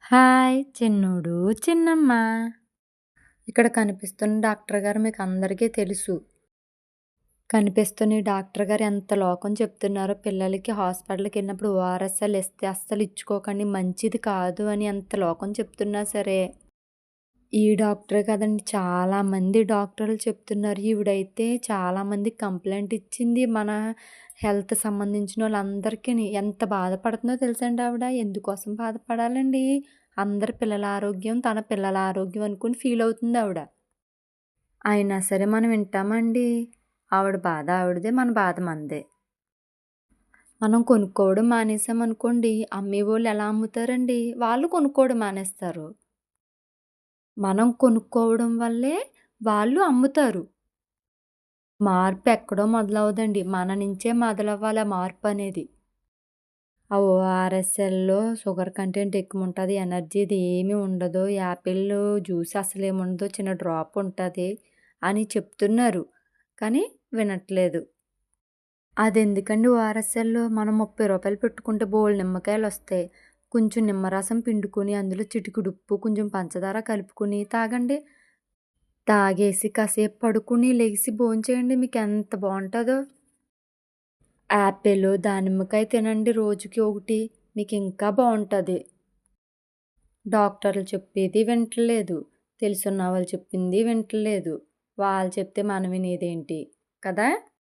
Hi చిన్నోడు, చిన్నమ్మ. ఇక్కడ కనిపిస్తున్న డాక్టర్ గారు మీకు అందరికీ తెలుసు. కనిపిస్తున్న ఈ డాక్టర్ గారు ఎంత లోకం చెప్తున్నారో పిల్లలకి హాస్పిటల్‌కెళ్ళినప్పుడు ఓఆర్ఎస్ఎల్ ఇస్తే అస్సలు ఇచ్చుకోకండి మంచిది కాదు అని ఎంత లోకం చెప్తున్నా సరే, ఈ డాక్టరే కాదండి చాలామంది డాక్టర్లు చెప్తున్నారు. ఈవిడైతే చాలామందికి కంప్లెయింట్ ఇచ్చింది. మన హెల్త్ సంబంధించినోళ్ళందరికిని. ఎంత బాధపడుతుందో తెలుసండి ఆవిడ. ఎందుకోసం బాధపడాలండి? అందరి పిల్లల ఆరోగ్యం, తన పిల్లల ఆరోగ్యం అనుకుని ఫీల్ అవుతుంది ఆవిడ. అయినా సరే మనం వింటామండి? ఆవిడ బాధ ఆవిడదే, మన బాధ మనదే. మనం కొనుక్కోవడం మానేసామనుకోండి, అమ్మేవోళ్ళు ఎలా అమ్ముతారండి? వాళ్ళు కొనుక్కోవడం మానేస్తారు. మనం కొనుక్కోవడం వల్లే వాళ్ళు అమ్ముతారు. మార్పు ఎక్కడో మొదలవ్వదండి. మన నుంచే మొదలవ్వాలి ఆ మార్పనేది. ఆ ఓఆర్ఎస్ఎల్‌లో షుగర్ కంటెంట్ ఎక్కువుంటది. ఎనర్జీది ఏమీ ఉండదు. యాపిల్ జ్యూస్ అసలేముండదు. చిన్న డ్రాప్ ఉంటది అని చెప్తున్నారు. కానీ వినట్లేదు. అదెందుకండి ఓఆర్ఎస్ఎల్ మనం రూ. 30 పెట్టుకుంటే బోలెడు నిమ్మకాయలొస్తాయి. కొంచెం నిమ్మరసం పిండుకొని అందులో చిటికెడు ఉప్పు, కొంచెం పంచదార కలుపుకొని తాగండి. తాగేసి కాసేపు పడుకుని లెగిసి భోంచేయండి. మీకెంత బావుంటదో. యాపిలు, దానిమ్మకాయ తినండి రోజుకి ఒకటి. మీకింకా బావుంటది. డాక్టర్లు చెప్పేది వింటలేదు. తెలిసున్న వాళ్ళు చెప్పింది వింటలేదు. వాళ్ళు చెప్తే మనం వినేదేంటి కదా!